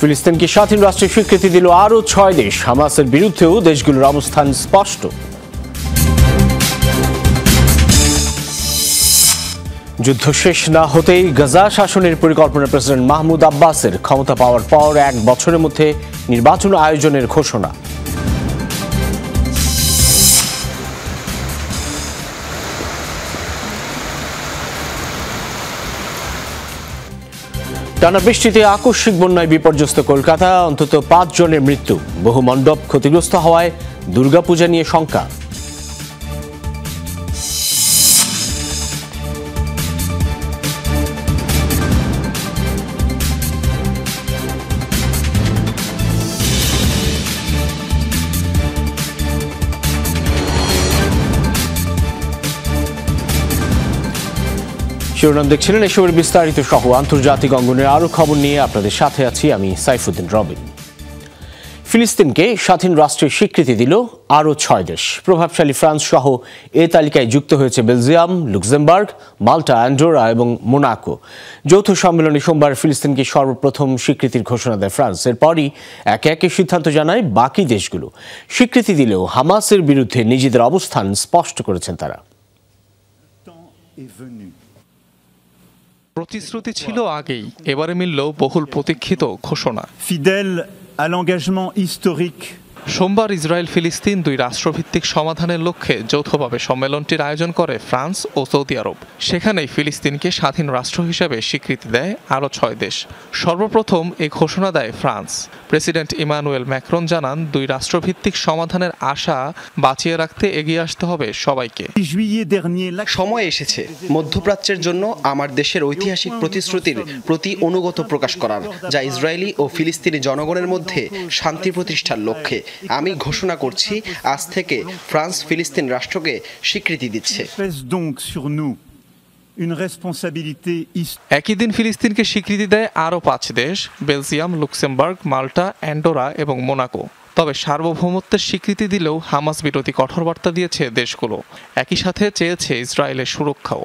ফিলিস্তিনকে স্বাধীন রাষ্ট্রের স্বীকৃতি দিল আরও 6 দেশ। হামাসের বিরুদ্ধেও দেশগুলোর অবস্থান স্পষ্ট। যুদ্ধ শেষ না হতেই গাজা শাসনের পরিকল্পনা প্রেসিডেন্ট মাহমুদ আব্বাসের ক্ষমতা পাওয়ার পর 1 বছরের মধ্যে নির্বাচন আয়োজনের ঘোষণা। টানা বৃষ্টিতে আকস্মিক বন্যায় বিপর্যস্ত কলকাতা, অন্তত 5 জনের মৃত্যু। বহু মণ্ডপ ক্ষতিগ্রস্ত হওয়ায় দুর্গাপূজা নিয়ে শঙ্কা। শিরোনাম দেখছিলেন, এসবের বিস্তারিত সহ আন্তর্জাতিক অঙ্গনের আরও খবর নিয়ে আপনাদের সাথে আছি আমি সাইফুদ্দিন রবিন। ফিলিস্তিনকে স্বাধীন রাষ্ট্রের স্বীকৃতি দিল আরও 6 দেশ। প্রভাবশালী ফ্রান্স সহ এ তালিকায় যুক্ত হয়েছে বেলজিয়াম, লুক্সেমবার্গ, মাল্টা, অ্যান্ডোরা এবং মোনাকো। যৌথ সম্মেলনে সোমবার ফিলিস্তিনকে সর্বপ্রথম স্বীকৃতির ঘোষণা দেয় ফ্রান্স। এরপরই একে একে সিদ্ধান্ত জানায় বাকি দেশগুলো। স্বীকৃতি দিলেও হামাসের বিরুদ্ধে নিজেদের অবস্থান স্পষ্ট করেছেন তারা। প্রতিশ্রুতি ছিল আগেই, এবারে মিলল বহুল প্রতীক্ষিত ঘোষণা। Fiddle à l'engagement historique। সোমবার ইসরায়েল ফিলিস্তিন 2 রাষ্ট্রভিত্তিক সমাধানের লক্ষ্যে যৌথভাবে সম্মেলনটির আয়োজন করে ফ্রান্স ও সৌদি আরব। সেখানেই ফিলিস্তিনকে স্বাধীন রাষ্ট্র হিসেবে স্বীকৃতি দেয় আরও 6 দেশ। সর্বপ্রথম এই ঘোষণা দেয় ফ্রান্স। প্রেসিডেন্ট ইমানুয়েল ম্যাক্রন জানান, 2 রাষ্ট্রভিত্তিক সমাধানের আশা বাঁচিয়ে রাখতে এগিয়ে আসতে হবে সবাইকে। সময় এসেছে মধ্যপ্রাচ্যের জন্য আমার দেশের ঐতিহাসিক প্রতিশ্রুতির প্রতি অনুগত প্রকাশ করার, যা ইসরায়েলি ও ফিলিস্তিনি জনগণের মধ্যে শান্তি প্রতিষ্ঠার লক্ষ্যে। আমি ঘোষণা করছি, আজ থেকে ফ্রান্স ফিলিস্তিন রাষ্ট্রকে স্বীকৃতি দিচ্ছে। একই দিন ফিলিস্তিনকে স্বীকৃতি দেয় আরও 5 দেশ, বেলজিয়াম, লুক্সেমবার্গ, মাল্টা, অ্যান্ডোরা এবং মোনাকো। তবে সার্বভৌমত্বের স্বীকৃতি দিলেও হামাস বিরোধী কঠোর বার্তা দিয়েছে দেশগুলো। একই সাথে চেয়েছে ইসরায়েলের সুরক্ষাও।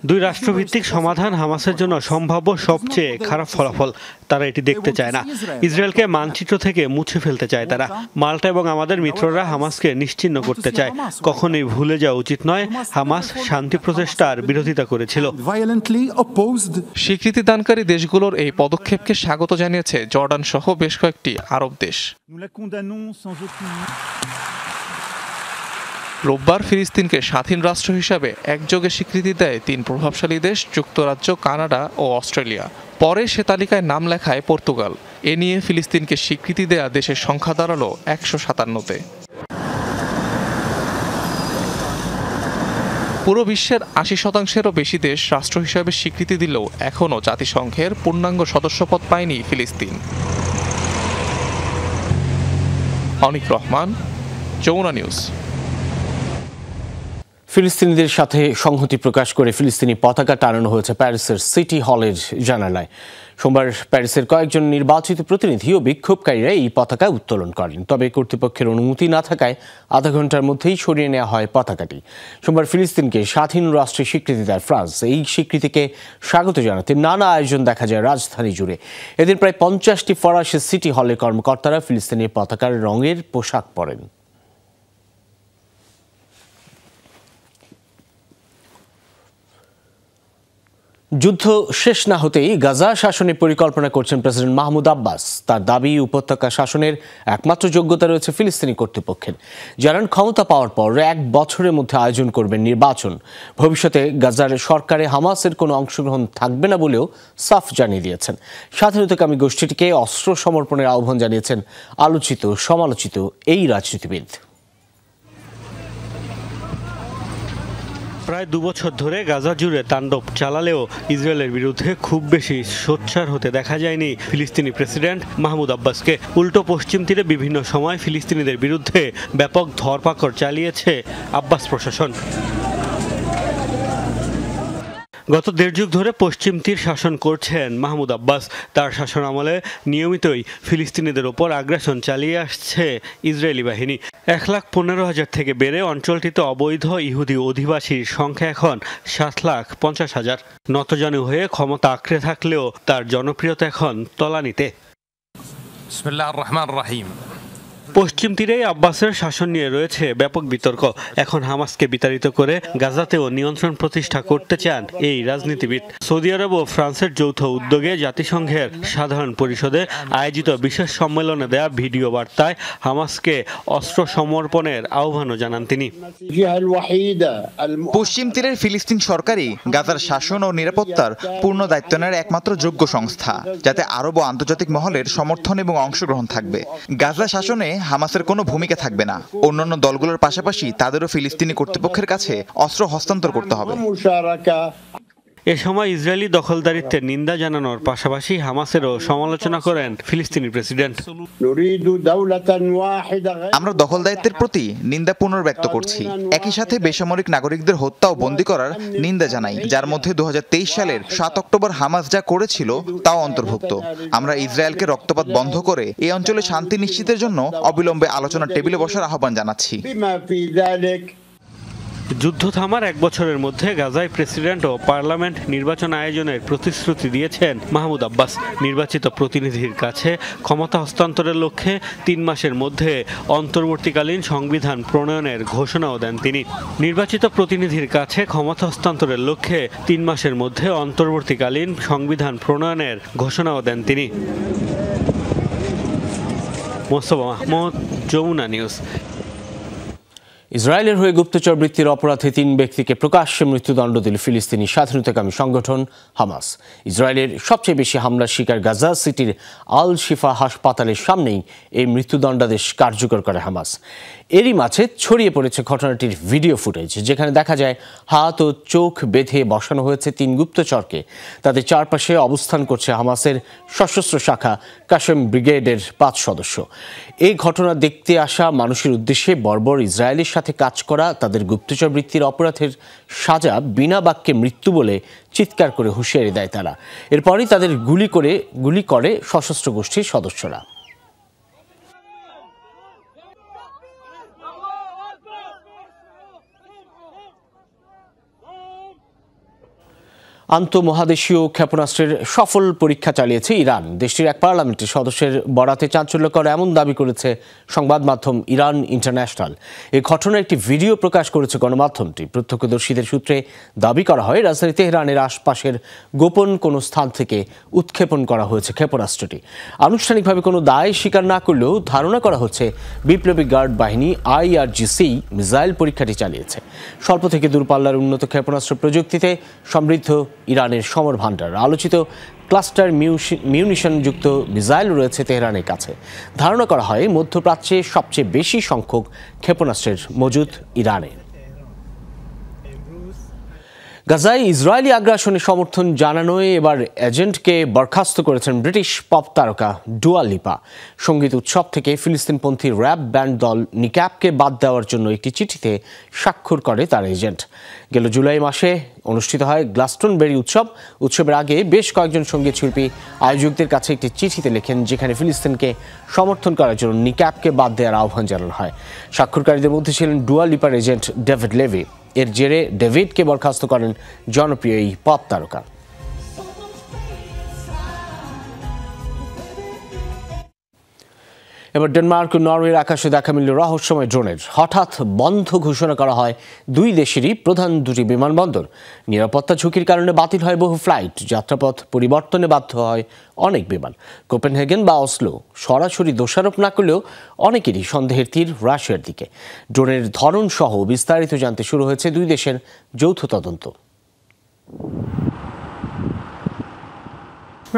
2 রাষ্ট্রভিত্তিক সমাধান হামাসের জন্য সম্ভাব্য সবচেয়ে খারাপ ফলাফল। তারা এটি দেখতে চায় না। ইসরায়েলকে মানচিত্র থেকে মুছে ফেলতে চায় তারা। মাল্টা এবং আমাদের মিত্ররা হামাসকে নিশ্চিহ্ন করতে চায়। কখনোই ভুলে যাওয়া উচিত নয়, হামাস শান্তি প্রচেষ্টার বিরোধিতা করেছিল। স্বীকৃতি দানকারী দেশগুলোর এই পদক্ষেপকে স্বাগত জানিয়েছে জর্ডান সহ বেশ কয়েকটি আরব দেশ। রোববার ফিলিস্তিনকে স্বাধীন রাষ্ট্র হিসাবে একযোগে স্বীকৃতি দেয় 3 প্রভাবশালী দেশ, যুক্তরাজ্য, কানাডা ও অস্ট্রেলিয়া। পরে সে তালিকায় নাম লেখায় পর্তুগাল। এ নিয়ে ফিলিস্তিনকে স্বীকৃতি দেয়া দেশের সংখ্যা দাঁড়ালো 157-তে। পুরো বিশ্বের 80%-এরও বেশি দেশ রাষ্ট্র হিসাবে স্বীকৃতি দিলেও এখনও জাতিসংঘের পূর্ণাঙ্গ সদস্যপদ পায়নি ফিলিস্তিন। অনিক রহমান, যমুনা নিউজ। ফিলিস্তিনিদের সাথে সংহতি প্রকাশ করে ফিলিস্তিনি পতাকা টানানো হয়েছে প্যারিসের সিটি হলের জানালায়। সোমবার প্যারিসের কয়েকজন নির্বাচিত প্রতিনিধি ও বিক্ষোভকারীরা এই পতাকা উত্তোলন করেন। তবে কর্তৃপক্ষের অনুমতি না থাকায় আধা ঘন্টার মধ্যেই সরিয়ে নেওয়া হয় পতাকাটি। সোমবার ফিলিস্তিনকে স্বাধীন রাষ্ট্রের স্বীকৃতি দেয় ফ্রান্স। এই স্বীকৃতিকে স্বাগত জানাতে নানা আয়োজন দেখা যায় রাজধানী জুড়ে। এদিন প্রায় 50টি ফরাসি সিটি হলের কর্মকর্তারা ফিলিস্তিনি পতাকার রঙের পোশাক পরেন। যুদ্ধ শেষ না হতেই গাজা শাসনের পরিকল্পনা করছেন প্রেসিডেন্ট মাহমুদ আব্বাস। তার দাবি, উপত্যকা শাসনের একমাত্র যোগ্যতা রয়েছে ফিলিস্তিনি কর্তৃপক্ষের। জানান, ক্ষমতা পাওয়ার পর 1 বছরের মধ্যে আয়োজন করবেন নির্বাচন। ভবিষ্যতে গাজার সরকারে হামাসের কোনো অংশগ্রহণ থাকবে না বলেও সাফ জানিয়ে দিয়েছেন। স্বাধীনতাকামী গোষ্ঠীটিকে অস্ত্র সমর্পণের আহ্বান জানিয়েছেন আলোচিত সমালোচিত এই রাজনীতিবিদ। প্রায় 2 বছর ধরে গাজা জুড়ে তাণ্ডব চালালেও ইসরায়েলের বিরুদ্ধে খুব বেশি সোচ্চার হতে দেখা যায়নি ফিলিস্তিনি প্রেসিডেন্ট মাহমুদ আব্বাসকে। উল্টো পশ্চিম তীরে বিভিন্ন সময় ফিলিস্তিনিদের বিরুদ্ধে ব্যাপক ধরপাকড় চালিয়েছে আব্বাস প্রশাসন। গত 1.5 যুগ ধরে পশ্চিম তীর শাসন করছেন মাহমুদ আব্বাস। তার শাসন আমলে নিয়মিতই ফিলিস্তিনিদের ওপর আগ্রাসন চালিয়ে আসছে ইসরায়েলি বাহিনী। 1,15,000 থেকে বেড়ে অঞ্চলটিতে অবৈধ ইহুদি অধিবাসীর সংখ্যা এখন 7,50,000। নতজানু হয়ে ক্ষমতা আঁকড়ে থাকলেও তার জনপ্রিয়তা এখন তলানিতে। বিসমিল্লাহির রহমানির রহিম। পশ্চিম তীরে আব্বাসের শাসন নিয়ে রয়েছে ব্যাপক বিতর্ক। এখন হামাসকে বিতাড়িত করে গাজাতেও নিয়ন্ত্রণ প্রতিষ্ঠা করতে চান এই রাজনীতিবিদ। সৌদি আরব ও ফ্রান্সের যৌথ উদ্যোগে জাতিসংঘের সাধারণ পরিষদে আয়োজিত বিশেষ সম্মেলনে দেয়া ভিডিও বার্তায় হামাসকে অস্ত্র সমর্পণের আহ্বানও জানান তিনি। পশ্চিম তীরের ফিলিস্তিন সরকারই গাজার শাসন ও নিরাপত্তার পূর্ণ দায়িত্ব নেওয়ার একমাত্র যোগ্য সংস্থা, যাতে আরব ও আন্তর্জাতিক মহলের সমর্থন এবং অংশগ্রহণ থাকবে। গাজা শাসনে হামাসের কোনো ভূমিকা থাকবে না। অন্যান্য দলগুলোর পাশাপাশি তাদেরও ফিলিস্তিনি কর্তৃপক্ষের কাছে অস্ত্র হস্তান্তর করতে হবে। এ সময় ইসরায়েলি দখলদারিত্বের নিন্দা জানানোর পাশাপাশি হামাসেরও সমালোচনা করেন ফিলিস্তিনি প্রেসিডেন্ট। আমরা দখলদারিত্বের প্রতি নিন্দা পুনর্ব্যক্ত করছি। একই সাথে বেসামরিক নাগরিকদের হত্যা ও বন্দী করার নিন্দা জানাই, যার মধ্যে 2023 সালের 7 অক্টোবর হামাস যা করেছিল তাও অন্তর্ভুক্ত। আমরা ইসরায়েলকে রক্তপাত বন্ধ করে এই অঞ্চলে শান্তি নিশ্চিতের জন্য অবিলম্বে আলোচনার টেবিলে বসার আহ্বান জানাচ্ছি। যুদ্ধ থামার 1 বছরের মধ্যে গাজায় প্রেসিডেন্ট ও পার্লামেন্ট নির্বাচন আয়োজনের প্রতিশ্রুতি দিয়েছেন মাহমুদ আব্বাস। নির্বাচিত প্রতিনিধির কাছে ক্ষমতা হস্তান্তরের লক্ষ্যে 3 মাসের মধ্যে অন্তর্বর্তীকালীন সংবিধান প্রণয়নের ঘোষণাও দেন তিনি। নির্বাচিত প্রতিনিধির কাছে ক্ষমতা হস্তান্তরের লক্ষ্যে 3 মাসের মধ্যে অন্তর্বর্তীকালীন সংবিধান প্রণয়নের ঘোষণাও দেন তিনি। মোস্তফা মাহমুদ, যমুনা নিউজ। ইসরায়েলের হয়ে গুপ্তচর বৃত্তির অপরাধে 3 ব্যক্তিকে প্রকাশ্যে মৃত্যুদণ্ড দিল ফিলিস্তিনি স্বাধীনতাকামী সংগঠন হামাস। ইসরায়েলের সবচেয়ে বেশি হামলার শিকার গাজা সিটির আল শিফা হাসপাতালের সামনেই এই মৃত্যুদণ্ডাদেশ কার্যকর করে হামাস। এরই মাঝে ছড়িয়ে পড়েছে ঘটনাটির ভিডিও ফুটেজ, যেখানে দেখা যায় হাত ও চোখ বেঁধে বসানো হয়েছে 3 গুপ্তচরকে। তাদের চারপাশে অবস্থান করছে হামাসের সশস্ত্র শাখা কাশেম ব্রিগেডের 5 সদস্য। এই ঘটনা দেখতে আসা মানুষের উদ্দেশ্যে বর্বর ইসরায়েলের সাথে কাজ করা তাদের গুপ্তচর বৃত্তির অপরাধের সাজা বিনা বাক্যে মৃত্যু বলে চিৎকার করে হুঁশিয়ারি দেয় তারা। এরপরই তাদের গুলি করে সশস্ত্র গোষ্ঠীর সদস্যরা। আন্তঃমহাদেশীয় ক্ষেপণাস্ত্রের সফল পরীক্ষা চালিয়েছে ইরান। দেশটির এক পার্লামেন্টের সদস্যের বরাতে চাঞ্চল্যকর এমন দাবি করেছে সংবাদ মাধ্যম ইরান ইন্টারন্যাশনাল। এই ঘটনার একটি ভিডিও প্রকাশ করেছে গণমাধ্যমটি। প্রত্যক্ষদর্শীদের সূত্রে দাবি করা হয় রাজধানী তেহরানের আশপাশের গোপন কোনো স্থান থেকে উৎক্ষেপণ করা হয়েছে ক্ষেপণাস্ত্রটি। আনুষ্ঠানিকভাবে কোনো দায় স্বীকার না করলেও ধারণা করা হচ্ছে বিপ্লবী গার্ড বাহিনী IRGC মিসাইল পরীক্ষাটি চালিয়েছে। স্বল্প থেকে দূরপাল্লার উন্নত ক্ষেপণাস্ত্র প্রযুক্তিতে সমৃদ্ধ ইরানের সমর ভান্ডার। আলোচিত ক্লাস্টার মিউনিশন যুক্ত মিসাইল রয়েছে তেহরানের কাছে। ধারণা করা হয় মধ্যপ্রাচ্যে সবচেয়ে বেশি সংখ্যক ক্ষেপণাস্ত্রের মজুদ ইরানে। গাজায় ইসরায়েলি আগ্রাসনে সমর্থন জানানোয় এবার এজেন্টকে বরখাস্ত করেছেন ব্রিটিশ পপ তারকা ডুয়া লিপা। সঙ্গীত উৎসব থেকে ফিলিস্তিনপন্থী র্যাপ ব্যান্ড দল নিক্যাপকে বাদ দেওয়ার জন্য একটি চিঠিতে স্বাক্ষর করে তার এজেন্ট। গেল জুলাই মাসে অনুষ্ঠিত হয় গ্লাস্টনবেরি উৎসব। উৎসবের আগে বেশ কয়েকজন সঙ্গীত শিল্পী আয়োজকদের কাছে একটি চিঠিতে লেখেন, যেখানে ফিলিস্তিনকে সমর্থন করার জন্য নিক্যাপকে বাদ দেওয়ার আহ্বান জানানো হয়। স্বাক্ষরকারীদের মধ্যে ছিলেন ডুয়া লিপার এজেন্ট ডেভিড লেভি। এর জেরে ডেভিডকে বরখাস্ত করেন জনপ্রিয় এই পপ তারকা। এবার ডেনমার্ক ও নরওয়ের আকাশে দেখা মিলল রহস্যময় ড্রোনের। হঠাৎ বন্ধ ঘোষণা করা হয় 2 দেশেরই প্রধান 2টি বিমানবন্দর। নিরাপত্তা ঝুঁকির কারণে বাতিল হয় বহু ফ্লাইট। যাত্রাপথ পরিবর্তনে বাধ্য হয় অনেক বিমান। কোপেনহেগেন বা অসলো সরাসরি দোষারোপ না করলেও অনেকেরই সন্দেহের তীর রাশিয়ার দিকে। ড্রোনের ধরন সহ বিস্তারিত জানতে শুরু হয়েছে 2 দেশের যৌথ তদন্ত।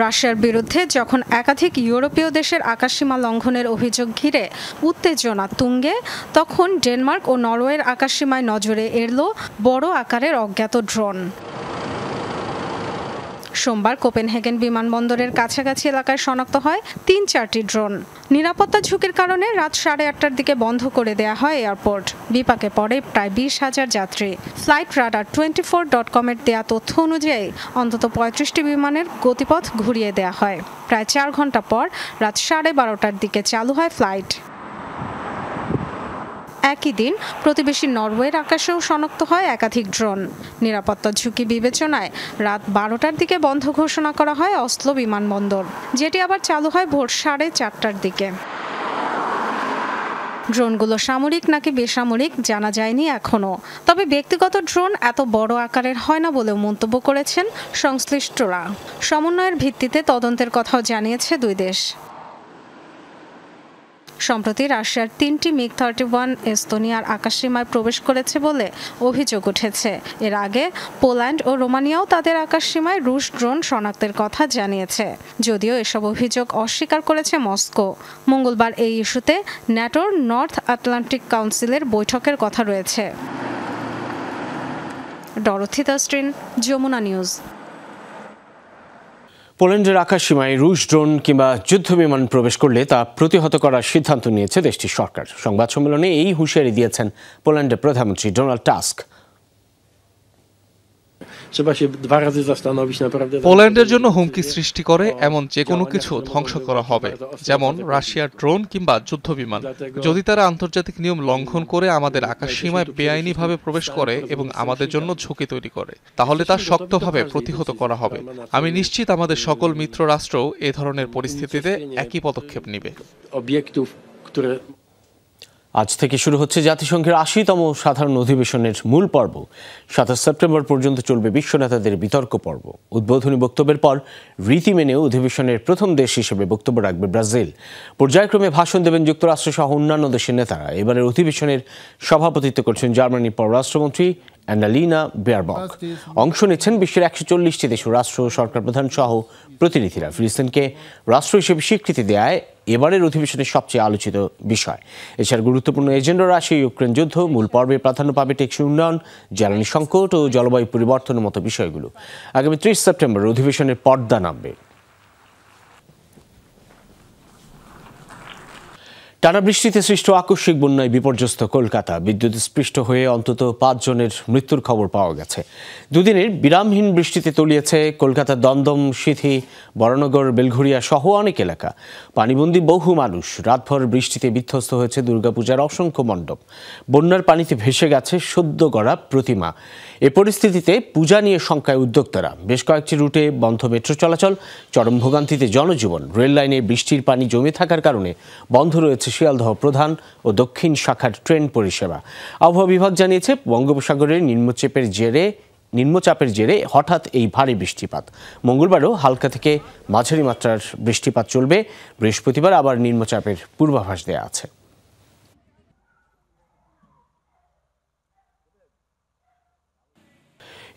রাশিয়ার বিরুদ্ধে যখন একাধিক ইউরোপীয় দেশের আকাশসীমা লঙ্ঘনের অভিযোগ ঘিরে উত্তেজনা তুঙ্গে, তখন ডেনমার্ক ও নরওয়ের আকাশসীমায় নজরে এল বড় আকারের অজ্ঞাত ড্রোন। সোমবার কোপেনহেগেন বিমানবন্দরের কাছাকাছি এলাকায় শনাক্ত হয় 3-4টি ড্রোন। নিরাপত্তা ঝুঁকির কারণে রাত 8:30টার দিকে বন্ধ করে দেয়া হয় এয়ারপোর্ট। বিপাকে পড়ে প্রায় 20,000 যাত্রী। ফ্লাইট রাডার 24.com-এর দেয়া তথ্য অনুযায়ী অন্তত 35টি বিমানের গতিপথ ঘুরিয়ে দেয়া হয়। প্রায় 4 ঘন্টা পর রাত 12:30টার দিকে চালু হয় ফ্লাইট। একই দিন প্রতিবেশী নরওয়ের আকাশেও শনাক্ত হয় একাধিক ড্রোন। নিরাপত্তা ঝুঁকি বিবেচনায় রাত 12টার দিকে বন্ধ ঘোষণা করা হয় অসলো বিমানবন্দর, যেটি আবার চালু হয় ভোর 4:30টার দিকে। ড্রোনগুলো সামরিক নাকি বেসামরিক জানা যায়নি এখনো, তবে ব্যক্তিগত ড্রোন এত বড় আকারের হয় না বলেও মন্তব্য করেছেন সংশ্লিষ্টরা। সমন্বয়ের ভিত্তিতে তদন্তের কথাও জানিয়েছে দুই দেশ। সম্প্রতি রাশিয়ার 3টি MiG-31 এস্তোনিয়ার আকাশসীমায় প্রবেশ করেছে বলে অভিযোগ উঠেছে। এর আগে পোল্যান্ড ও রোমানিয়াও তাদের আকাশসীমায় রুশ ড্রোন শনাক্তের কথা জানিয়েছে, যদিও এসব অভিযোগ অস্বীকার করেছে মস্কো। মঙ্গলবার এই ইস্যুতে ন্যাটোর নর্থ আটলান্টিক কাউন্সিলের বৈঠকের কথা রয়েছে। ডরথি তাস্ট্রিন, যমুনা নিউজ। পোল্যান্ডের আকাশসীমায় রুশ ড্রোন কিংবা যুদ্ধবিমান প্রবেশ করলে তা প্রতিহত করার সিদ্ধান্ত নিয়েছে দেশটির সরকার। সংবাদ সম্মেলনে এই হুঁশিয়ারি দিয়েছেন পোল্যান্ডের প্রধানমন্ত্রী ডোনাল্ড টাস্ক। পোল্যান্ডের জন্য হুমকি সৃষ্টি করে এমন যে কোনো কিছু ধ্বংস করা হবে, যেমন রাশিয়ার ড্রোন কিংবা যুদ্ধবিমান। যদি তারা আন্তর্জাতিক নিয়ম লঙ্ঘন করে আমাদের আকাশসীমায় বেআইনিভাবে প্রবেশ করে এবং আমাদের জন্য ঝুঁকি তৈরি করে, তাহলে তা শক্তভাবে প্রতিহত করা হবে। আমি নিশ্চিত আমাদের সকল মিত্র রাষ্ট্রও এ ধরনের পরিস্থিতিতে একই পদক্ষেপ নেবে। আজ থেকে শুরু হচ্ছে জাতিসংঘের 80তম সাধারণ অধিবেশনের মূল পর্ব। 27 সেপ্টেম্বর পর্যন্ত চলবে বিশ্ব নেতাদের বিতর্ক পর্ব। উদ্বোধনী বক্তব্যের পর রীতি মেনে অধিবেশনের প্রথম দেশ হিসেবে বক্তব্য রাখবে ব্রাজিল। পর্যায়ক্রমে ভাষণ দেবেন যুক্তরাষ্ট্র সহ অন্যান্য দেশের নেতারা। এবারের অধিবেশনের সভাপতিত্ব করছেন জার্মানির পররাষ্ট্রমন্ত্রী অ্যানালিনা বেয়ারবক। অংশ নিচ্ছেন বিশ্বের 140টি দেশ ও রাষ্ট্র সরকার প্রধান সহ প্রতিনিধিরা। ফিলিস্তিনকে রাষ্ট্র হিসেবে স্বীকৃতি দেয় এবারের অধিবেশনের সবচেয়ে আলোচিত বিষয়। এছাড়া গুরুত্বপূর্ণ এজেন্ডা রাশিয়া ইউক্রেন যুদ্ধ, মূল পর্বে প্রাধান্য পাবে টেকসই উন্নয়ন, জ্বালানি সংকট ও জলবায়ু পরিবর্তনের মতো বিষয়গুলো। আগামী 30 সেপ্টেম্বর অধিবেশনের পর্দা নামবে। টানা বৃষ্টিতে সৃষ্ট আকস্মিক বন্যায় বিপর্যস্ত কলকাতা। বিদ্যুৎস্পৃষ্ট হয়ে অন্তত 5 জনের মৃত্যুর খবর পাওয়া গেছে। দুদিনের বিরামহীন বৃষ্টিতে তলিয়েছে কলকাতার দমদম, সিঁথি, বরানগর, বেলঘরিয়া সহ অনেক এলাকা। পানিবন্দী বহু মানুষ। রাতভর বৃষ্টিতে বিধ্বস্ত হয়েছে দুর্গাপূজার অসংখ্য মণ্ডপ। বন্যার পানিতে ভেসে গেছে সদ্য গড়া প্রতিমা। এ পরিস্থিতিতে পূজা নিয়ে শঙ্কায় উদ্যোক্তারা। বেশ কয়েকটি রুটে বন্ধ মেট্রো চলাচল, চরম ভোগান্তিতে জনজীবন। রেল লাইনে বৃষ্টির পানি জমে থাকার কারণে বন্ধ রয়েছে শিয়ালদহ প্রধান ও দক্ষিণ শাখার ট্রেন পরিষেবা। আবহাওয়া বিভাগ জানিয়েছে, বঙ্গোপসাগরের নিম্নচাপের জেরে হঠাৎ এই ভারী বৃষ্টিপাত। মঙ্গলবারও হালকা থেকে মাঝারি মাত্রার বৃষ্টিপাত চলবে। বৃহস্পতিবার আবার নিম্নচাপের পূর্বাভাস দেওয়া আছে।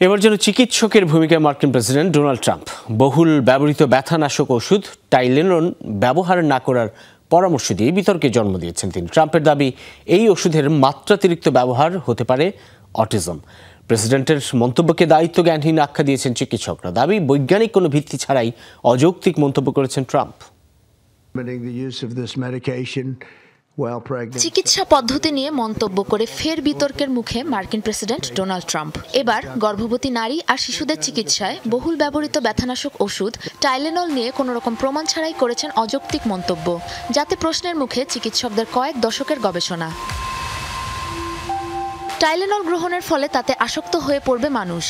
এবার যেন চিকিৎসকের ভূমিকায় মার্কিন প্রেসিডেন্ট ডোনাল্ড ট্রাম্প। বহুল ব্যবহৃত ব্যথানাশক ওষুধ টাইলেনল ব্যবহার না করার পরামর্শ দিয়ে বিতর্কে জন্ম দিয়েছেন তিনি। ট্রাম্পের দাবি, এই ওষুধের মাত্রাতিরিক্ত ব্যবহার হতে পারে অটিজম। প্রেসিডেন্টের মন্তব্যকে দায়িত্বজ্ঞানহীন আখ্যা দিয়েছেন চিকিৎসকরা। দাবি, বৈজ্ঞানিক কোনো ভিত্তি ছাড়াই অযৌক্তিক মন্তব্য করেছেন ট্রাম্প। চিকিৎসা পদ্ধতি নিয়ে মন্তব্য করে ফের বিতর্কের মুখে মার্কিন প্রেসিডেন্ট ডোনাল্ড ট্রাম্প। এবার গর্ভবতী নারী আর শিশুদের চিকিৎসায় বহুল ব্যবহৃত ব্যথানাশক ওষুধ টাইলেনল নিয়ে কোনো রকম প্রমাণ ছাড়াই করেছেন অযৌক্তিক মন্তব্য, যাতে প্রশ্নের মুখে চিকিৎসকদের কয়েক দশকের গবেষণা। টাইলেনল গ্রহণের ফলে তাতে আসক্ত হয়ে পড়বে মানুষ,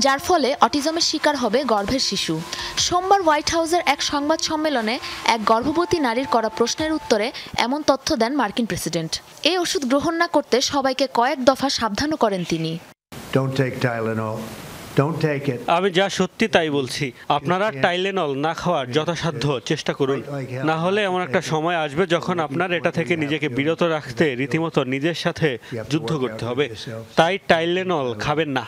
যার ফলে অটিজমের শিকার হবে গর্ভের শিশু। সোমবার হোয়াইট হাউসের এক সংবাদ সম্মেলনে এক গর্ভবতী নারীর করা প্রশ্নের উত্তরে এমন তথ্য দেন মার্কিন প্রেসিডেন্ট। এই ওষুধ গ্রহণ না করতে সবাইকে কয়েক দফা সাবধানও করেন তিনি। আমি যা সত্যি তাই বলছি, আপনারা টাইলেনল না খাওয়ার যথাসাধ্য চেষ্টা করুন। না হলে এমন একটা সময় আসবে যখন আপনার এটা থেকে নিজেকে বিরত রাখতে রীতিমতো নিজের সাথে যুদ্ধ করতে হবে। তাই টাইলেনল খাবেন না।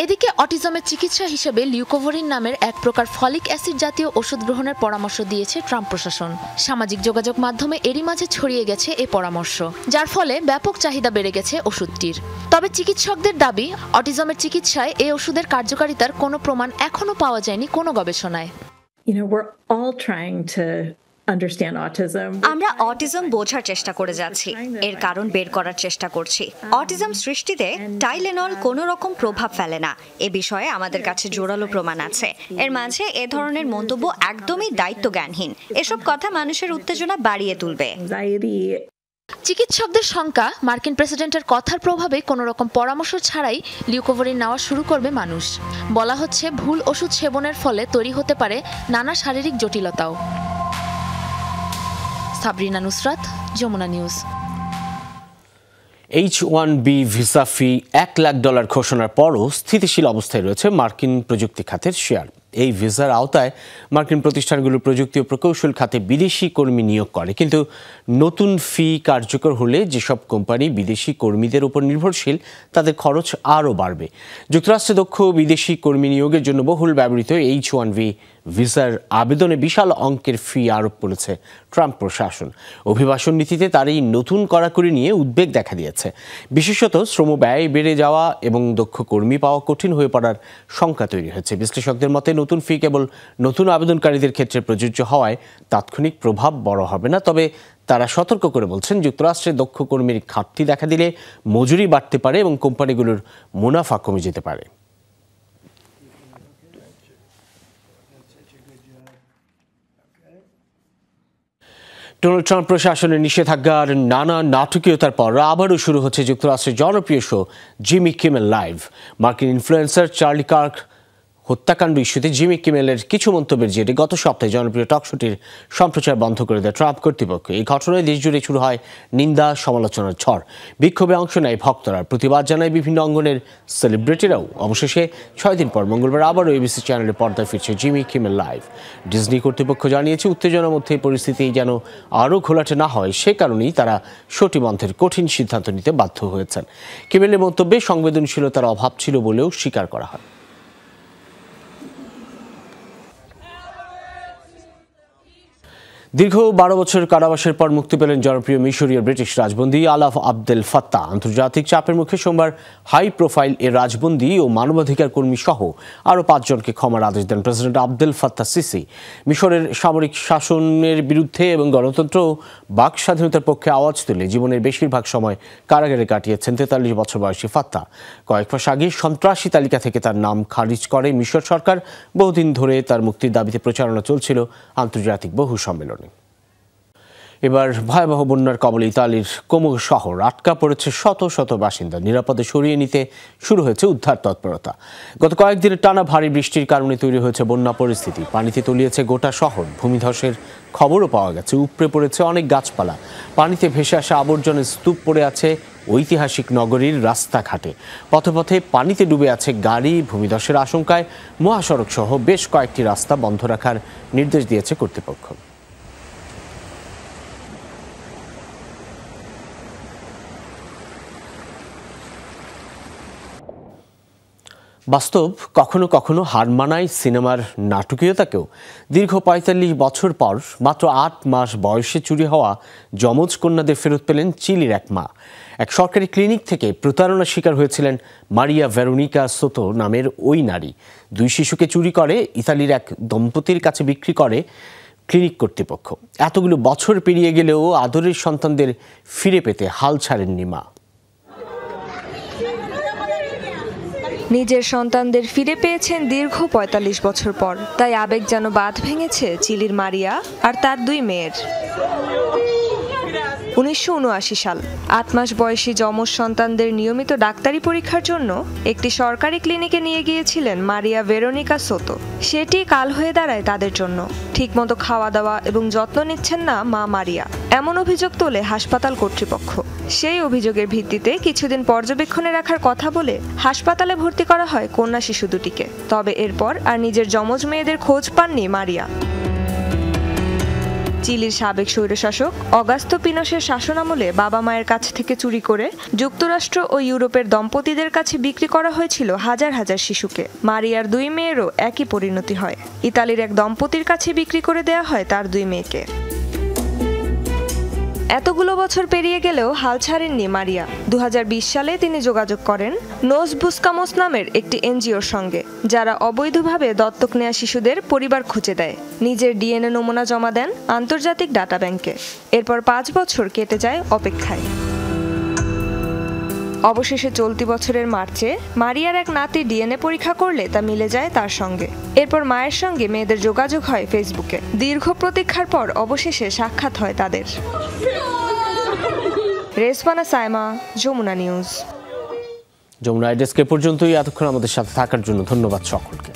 এদিকে অটিজমের চিকিৎসা হিসেবে লিউকোভরিন নামের এক প্রকার ফলিক অ্যাসিড জাতীয় ওষুধ গ্রহণের পরামর্শ দিয়েছে ট্রাম্প প্রশাসন। সামাজিক যোগাযোগ মাধ্যমে এরই মাঝে ছড়িয়ে গেছে এই পরামর্শ, যার ফলে ব্যাপক চাহিদা বেড়ে গেছে ওষুধটির। তবে চিকিৎসকদের দাবি, অটিজমের চিকিৎসায় এই ওষুধের কার্যকারিতার কোনো প্রমাণ এখনো পাওয়া যায়নি কোনো গবেষণায়। আমরা অটিজম বোঝার চেষ্টা করে যাচ্ছি, এর কারণ বের করার চেষ্টা করছি। অটিজম সৃষ্টিতে টাইলেনল কোনো রকম প্রভাব ফেলে না, এ বিষয়ে আমাদের কাছে জোরালো প্রমাণ আছে। এর মাঝে এ ধরনের মন্তব্য একদমই দায়িত্বজ্ঞানহীন। এসব কথা মানুষের উত্তেজনা বাড়িয়ে তুলবে। চিকিৎসকদের শঙ্কা, মার্কিন প্রেসিডেন্টের কথার প্রভাবে কোনো রকম পরামর্শ ছাড়াই লিউকোভরিন নেওয়া শুরু করবে মানুষ। বলা হচ্ছে ভুল ওষুধ সেবনের ফলে তৈরি হতে পারে নানা শারীরিক জটিলতাও। Sabrina Nusrat, Jamuna news. H-1B visa fee $1 lakh ঘোষণার পরও স্থিতিশীল অবস্থায় রয়েছে মার্কিন প্রযুক্তি খাতের শেয়ার। এই ভিসার আওতায় মার্কিন প্রতিষ্ঠানগুলো প্রযুক্তি ও প্রকৌশল খাতে বিদেশি কর্মী নিয়োগ করে, কিন্তু নতুন ফি কার্যকর হলে যেসব কোম্পানি বিদেশি কর্মীদের উপর নির্ভরশীল তাদের খরচ আরও বাড়বে। যুক্তরাষ্ট্রে দক্ষ বিদেশি কর্মী নিয়োগের জন্য বহুল ব্যবহৃত H-1B ভিসার আবেদনে বিশাল অঙ্কের ফি আরোপ করেছে ট্রাম্প প্রশাসন। অভিবাসন নীতিতে তার এই নতুন কড়াকড়ি নিয়ে উদ্বেগ দেখা দিয়েছে। বিশেষত শ্রম ব্যয় বেড়ে যাওয়া এবং দক্ষ কর্মী পাওয়া কঠিন হয়ে পড়ার শঙ্কা তৈরি হয়েছে। বিশ্লেষকদের মতে নতুন ফি কেবল নতুন আবেদনকারীদের ক্ষেত্রে প্রযোজ্য হওয়ায় তাৎক্ষণিক প্রভাব বড় হবে না, তবে তারা সতর্ক করে বলছেন যুক্তরাষ্ট্রে দক্ষ কর্মীর ঘাটতি দেখা দিলে মজুরি বাড়তে পারে এবং কোম্পানিগুলোর মুনাফা কমে যেতে পারে। ডোনাল্ড ট্রাম্প প্রশাসনের নিষেধাজ্ঞার নানা নাটকীয়তার পর আবারও শুরু হচ্ছে যুক্তরাষ্ট্রের জনপ্রিয় শো জিমি কিমেল লাইভ। মার্কিন ইনফ্লুয়েন্সার চার্লি কার্ক হত্যাকাণ্ড ইস্যুতে জিমি কিমেলের কিছু মন্তব্যের জেরে গত সপ্তাহে জনপ্রিয় টক শোটির সম্প্রচার বন্ধ করে দেয় ট্রাম্প কর্তৃপক্ষ। এই ঘটনায় দেশজুড়ে শুরু হয় নিন্দা সমালোচনার ঝড়। বিক্ষোভে অংশ নেয় ভক্তরা, প্রতিবাদ জানায় বিভিন্ন অঙ্গনের সেলিব্রিটিরাও। অবশেষে 6 দিন পর মঙ্গলবার আবারও এবিসি চ্যানেলে পর্দায় ফিরছে জিমি কিমেল লাইভ। ডিজনি কর্তৃপক্ষ জানিয়েছে উত্তেজনার মধ্যে পরিস্থিতি যেন আরও ঘোলাটে না হয় সে কারণেই তারা শোটি বন্ধের কঠিন সিদ্ধান্ত নিতে বাধ্য হয়েছেন। কিমেলের মন্তব্যে সংবেদনশীলতার অভাব ছিল বলেও স্বীকার করা হয়। দীর্ঘ 12 বছর কারাবাসের পর মুক্তি পেলেন জনপ্রিয় মিশরীয় ব্রিটিশ রাজবন্দী আলাফ আবদেল ফাত্তাহ। আন্তর্জাতিক চাপের মুখে সোমবার হাই প্রোফাইল এ রাজবন্দী ও মানবাধিকার কর্মী সহ আরও 5 জনকে ক্ষমার আদেশ দেন প্রেসিডেন্ট আবদেল ফাত্তাহ সিসি। মিশরের সামরিক শাসনের বিরুদ্ধে এবং গণতন্ত্র ও বাক স্বাধীনতার পক্ষে আওয়াজ তুলে জীবনের বেশিরভাগ সময় কারাগারে কাটিয়েছেন 43 বছর বয়সী ফাত্তাহ। কয়েক মাস আগে সন্ত্রাসী তালিকা থেকে তার নাম খারিজ করে মিশর সরকার। বহুদিন ধরে তার মুক্তির দাবিতে প্রচারণা চলছিল আন্তর্জাতিক বহু সম্মেলনে। এবার ভয়াবহ বন্যার কবলে ইতালির কোমো শহর আটকা পড়েছে শত শত বাসিন্দা। নিরাপদে সরিয়ে নিতে শুরু হয়েছে উদ্ধার তৎপরতা। গত কয়েকদিনের টানা ভারী বৃষ্টির কারণে তৈরি হয়েছে বন্যা পরিস্থিতি। পানিতে তলিয়েছে গোটা শহর। ভূমিধসের খবরও পাওয়া গেছে। উপড়ে পড়েছে অনেক গাছপালা। পানিতে ভেসে আসা আবর্জনের স্তূপ পড়ে আছে ঐতিহাসিক নগরীর রাস্তাঘাটে। পথে পথে পানিতে ডুবে আছে গাড়ি। ভূমিধসের আশঙ্কায় মহাসড়ক সহ বেশ কয়েকটি রাস্তা বন্ধ রাখার নির্দেশ দিয়েছে কর্তৃপক্ষ। বাস্তব কখনো কখনো হার মানায় সিনেমার নাটকীয়তাকেও। দীর্ঘ ৪৫ বছর পর মাত্র ৮ মাস বয়সে চুরি হওয়া যমজ কন্যাদের ফেরত পেলেন চিলির এক মা। এক সরকারি ক্লিনিক থেকে প্রতারণার শিকার হয়েছিলেন মারিয়া ভেরোনিকা সোতো নামের ওই নারী। 2 শিশুকে চুরি করে ইতালির এক দম্পতির কাছে বিক্রি করে ক্লিনিক কর্তৃপক্ষ। এতগুলো বছর পেরিয়ে গেলেও আদরের সন্তানদের ফিরে পেতে হাল ছাড়েননি মা। নিজের সন্তানদের ফিরে পেয়েছেন দীর্ঘ ৪৫ বছর পর। তাই আবেগ যেন বাঁধ ভেঙেছে চিলির মারিয়া আর তার 2 মেয়ের। 1979 সাল 8 মাস বয়সী যমজ সন্তানদের নিয়মিত ডাক্তারি পরীক্ষার জন্য একটি সরকারি ক্লিনিকে নিয়ে গিয়েছিলেন মারিয়া ভেরোনিকা সোতো। সেটি কাল হয়ে দাঁড়ায় তাদের জন্য। ঠিকমতো খাওয়া দাওয়া এবং যত্ন নিচ্ছেন না মা মারিয়া, এমন অভিযোগ তোলে হাসপাতাল কর্তৃপক্ষ। সেই অভিযোগের ভিত্তিতে কিছুদিন পর্যবেক্ষণে রাখার কথা বলে হাসপাতালে ভর্তি করা হয় কন্যা শিশু দুটিকে। তবে এরপর আর নিজের যমজ মেয়েদের খোঁজ পাননি মারিয়া। চিলির সাবেক স্বৈরশাসক অগাস্তো পিনোশের শাসনামলে বাবা মায়ের কাছ থেকে চুরি করে যুক্তরাষ্ট্র ও ইউরোপের দম্পতিদের কাছে বিক্রি করা হয়েছিল হাজার হাজার শিশুকে। মারিয়ার 2 মেয়েরও একই পরিণতি হয়। ইতালির এক দম্পতির কাছে বিক্রি করে দেয়া হয় তার 2 মেয়েকে। এতগুলো বছর পেরিয়ে গেলেও হাল ছাড়েননি মারিয়া। 2020 সালে তিনি যোগাযোগ করেন নোস বুসকামোস নামের একটি এনজিওর সঙ্গে, যারা অবৈধভাবে দত্তক নেয়া শিশুদের পরিবার খুঁজে দেয়। নিজের ডিএনএ নমুনা জমা দেন আন্তর্জাতিক ডাটা ব্যাংকে। এরপর 5 বছর কেটে যায় অপেক্ষায়। অবশেষে চলতি বছরের মার্চে মারিয়ার এক নাতি ডিএনএ পরীক্ষা করলে তা মিলে যায় তার সঙ্গে। এরপর মায়ের সঙ্গে মেয়েদের যোগাযোগ হয় ফেসবুকে। দীর্ঘ প্রতীক্ষার পর অবশেষে সাক্ষাৎ হয় তাদের। রেজবানা সাইমা, যমুনা নিউজ। যমুনা ডেস্ক পর্যন্তই। এতক্ষণ আমাদের সাথে থাকার জন্য ধন্যবাদ সকলকে।